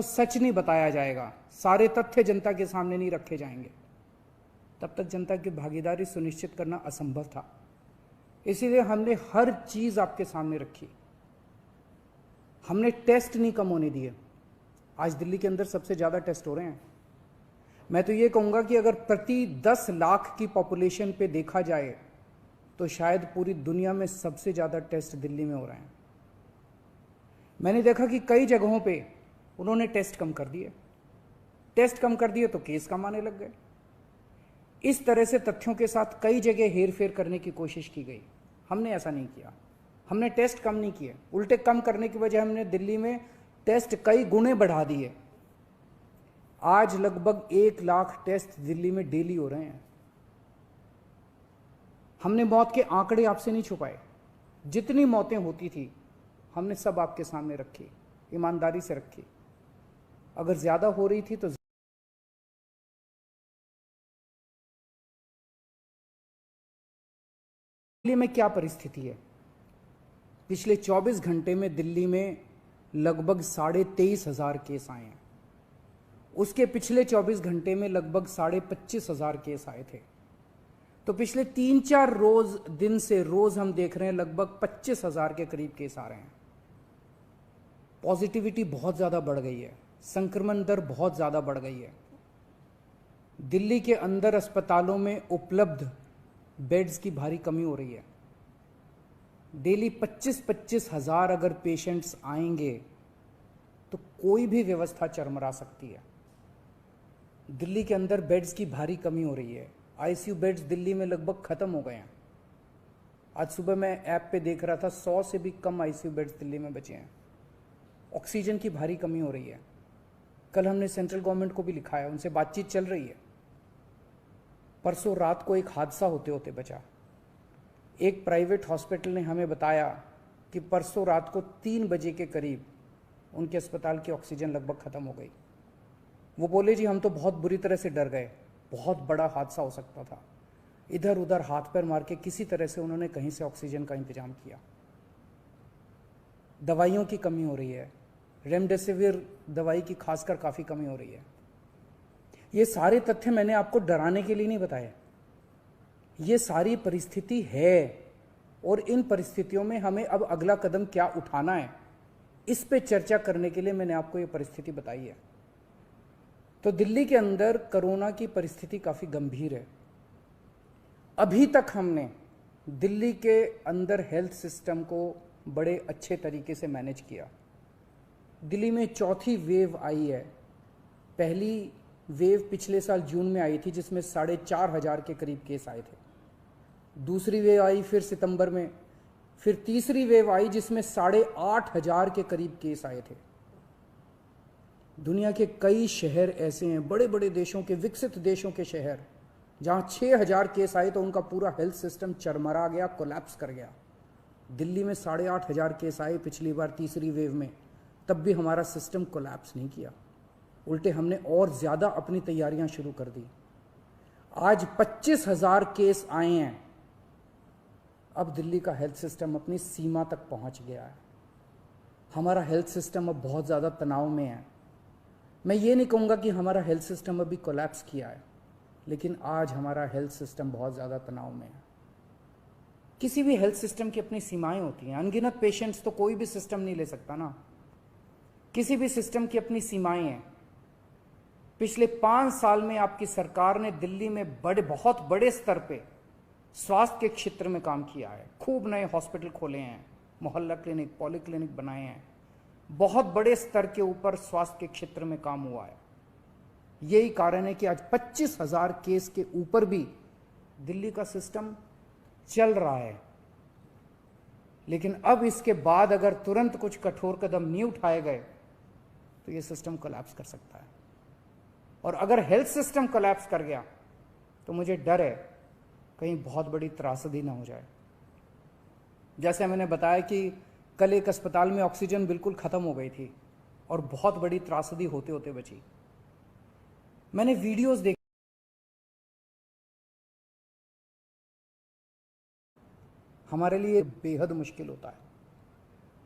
को सच नहीं बताया जाएगा, सारे तथ्य जनता के सामने नहीं रखे जाएंगे, तब तक जनता की भागीदारी सुनिश्चित करना असंभव था। इसीलिए हमने हर चीज आपके सामने रखी। हमने टेस्ट नहीं कम होने दिए। आज दिल्ली के अंदर सबसे ज्यादा टेस्ट हो रहे हैं। मैं तो ये कहूंगा कि अगर प्रति 10 लाख की पॉपुलेशन पे देखा जाए तो शायद पूरी दुनिया में सबसे ज्यादा टेस्ट दिल्ली में हो रहे हैं। मैंने देखा कि कई जगहों पे उन्होंने टेस्ट कम कर दिए। टेस्ट कम कर दिए तो केस कम आने लग गए। इस तरह से तथ्यों के साथ कई जगह हेरफेर करने की कोशिश की गई। हमने ऐसा नहीं किया। हमने टेस्ट कम नहीं किए, उल्टे कम करने की वजह हमने दिल्ली में टेस्ट कई गुने बढ़ा दिए। आज लगभग 1 लाख टेस्ट दिल्ली में डेली हो रहे हैं। हमने मौत के आंकड़े आपसे नहीं छुपाए। जितनी मौतें होती थी हमने सब आपके सामने रखी, ईमानदारी से रखी। अगर ज्यादा हो रही थी तो दिल्ली में क्या परिस्थिति है? पिछले 24 घंटे में दिल्ली में लगभग 23,500 केस आए हैं। उसके पिछले 24 घंटे में लगभग 25,500 केस आए थे। तो पिछले 3-4 दिन से रोज हम देख रहे हैं लगभग 25,000 के करीब केस आ रहे हैं। पॉजिटिविटी बहुत ज्यादा बढ़ गई है, संक्रमण दर बहुत ज्यादा बढ़ गई है। दिल्ली के अंदर अस्पतालों में उपलब्ध बेड्स की भारी कमी हो रही है। डेली 25-25 हजार अगर पेशेंट्स आएंगे तो कोई भी व्यवस्था चरमरा सकती है। दिल्ली के अंदर बेड्स की भारी कमी हो रही है। आईसीयू बेड्स दिल्ली में लगभग खत्म हो गए हैं। आज सुबह मैं ऐप पे देख रहा था 100 से भी कम आईसीयू बेड्स दिल्ली में बचे हैं। ऑक्सीजन की भारी कमी हो रही है। कल हमने सेंट्रल गवर्नमेंट को भी लिखा है, उनसे बातचीत चल रही है। परसों रात को एक हादसा होते होते बचा। एक प्राइवेट हॉस्पिटल ने हमें बताया कि परसों रात को 3 बजे के करीब उनके अस्पताल की ऑक्सीजन लगभग खत्म हो गई। वो बोले जी हम तो बहुत बुरी तरह से डर गए, बहुत बड़ा हादसा हो सकता था। इधर उधर हाथ पैर मार के किसी तरह से उन्होंने कहीं से ऑक्सीजन का इंतजाम किया। दवाइयों की कमी हो रही है, रेमडेसिविर दवाई की खासकर काफ़ी कमी हो रही है। ये सारे तथ्य मैंने आपको डराने के लिए नहीं बताए। ये सारी परिस्थिति है और इन परिस्थितियों में हमें अब अगला कदम क्या उठाना है, इस पे चर्चा करने के लिए मैंने आपको ये परिस्थिति बताई है। तो दिल्ली के अंदर कोरोना की परिस्थिति काफ़ी गंभीर है। अभी तक हमने दिल्ली के अंदर हेल्थ सिस्टम को बड़े अच्छे तरीके से मैनेज किया। दिल्ली में चौथी वेव आई है। पहली वेव पिछले साल जून में आई थी जिसमें 4,500 के करीब केस आए थे। दूसरी वेव आई फिर सितंबर में, फिर तीसरी वेव आई जिसमें 8,500 के करीब केस आए थे। दुनिया के कई शहर ऐसे हैं, बड़े बड़े देशों के, विकसित देशों के शहर, जहां 6,000 केस आए तो उनका पूरा हेल्थ सिस्टम चरमरा गया, कोलैप्स कर गया। दिल्ली में 8,500 केस आए पिछली बार तीसरी वेव में, तब भी हमारा सिस्टम कोलैप्स नहीं किया। उल्टे हमने और ज्यादा अपनी तैयारियां शुरू कर दी। आज 25,000 केस आए हैं। अब दिल्ली का हेल्थ सिस्टम अपनी सीमा तक पहुंच गया है। हमारा हेल्थ सिस्टम अब बहुत ज्यादा तनाव में है। मैं ये नहीं कहूंगा कि हमारा हेल्थ सिस्टम अभी कोलैप्स किया है, लेकिन आज हमारा हेल्थ सिस्टम बहुत ज्यादा तनाव में है। किसी भी हेल्थ सिस्टम की अपनी सीमाएं होती हैं। अनगिनत पेशेंट्स तो कोई भी सिस्टम नहीं ले सकता ना। किसी भी सिस्टम की अपनी सीमाएं हैं। पिछले 5 साल में आपकी सरकार ने दिल्ली में बहुत बड़े स्तर पे स्वास्थ्य के क्षेत्र में काम किया है। खूब नए हॉस्पिटल खोले हैं, मोहल्ला क्लिनिक, पॉलीक्लिनिक बनाए हैं। बहुत बड़े स्तर के ऊपर स्वास्थ्य के क्षेत्र में काम हुआ है। यही कारण है कि आज 25,000 केस के ऊपर भी दिल्ली का सिस्टम चल रहा है। लेकिन अब इसके बाद अगर तुरंत कुछ कठोर कदम नहीं उठाए गए तो ये सिस्टम कोलैप्स कर सकता है। और अगर हेल्थ सिस्टम कोलैप्स कर गया तो मुझे डर है कहीं बहुत बड़ी त्रासदी ना हो जाए। जैसे मैंने बताया कि कल एक अस्पताल में ऑक्सीजन बिल्कुल खत्म हो गई थी और बहुत बड़ी त्रासदी होते होते बची। मैंने वीडियोस देखे, हमारे लिए बेहद मुश्किल होता है।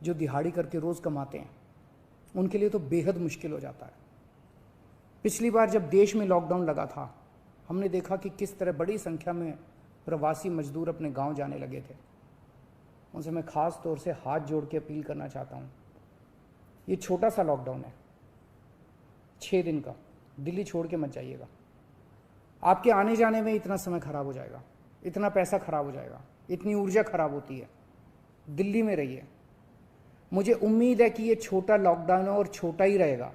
जो दिहाड़ी करके रोज कमाते हैं उनके लिए तो बेहद मुश्किल हो जाता है। पिछली बार जब देश में लॉकडाउन लगा था, हमने देखा कि किस तरह बड़ी संख्या में प्रवासी मजदूर अपने गांव जाने लगे थे। उनसे मैं खास तौर से हाथ जोड़ के अपील करना चाहता हूं, ये छोटा सा लॉकडाउन है, 6 दिन का, दिल्ली छोड़ के मत जाइएगा। आपके आने जाने में इतना समय खराब हो जाएगा, इतना पैसा खराब हो जाएगा, इतनी ऊर्जा खराब होती है। दिल्ली में रहिए। मुझे उम्मीद है कि ये छोटा लॉकडाउन है और छोटा ही रहेगा।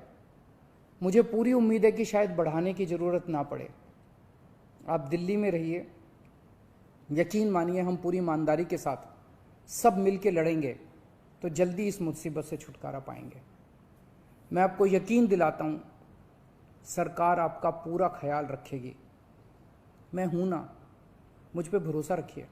मुझे पूरी उम्मीद है कि शायद बढ़ाने की ज़रूरत ना पड़े। आप दिल्ली में रहिए। यकीन मानिए, हम पूरी ईमानदारी के साथ सब मिल के लड़ेंगे तो जल्दी इस मुसीबत से छुटकारा पाएंगे। मैं आपको यकीन दिलाता हूँ, सरकार आपका पूरा ख्याल रखेगी। मैं हूँ ना, मुझ पे भरोसा रखिए।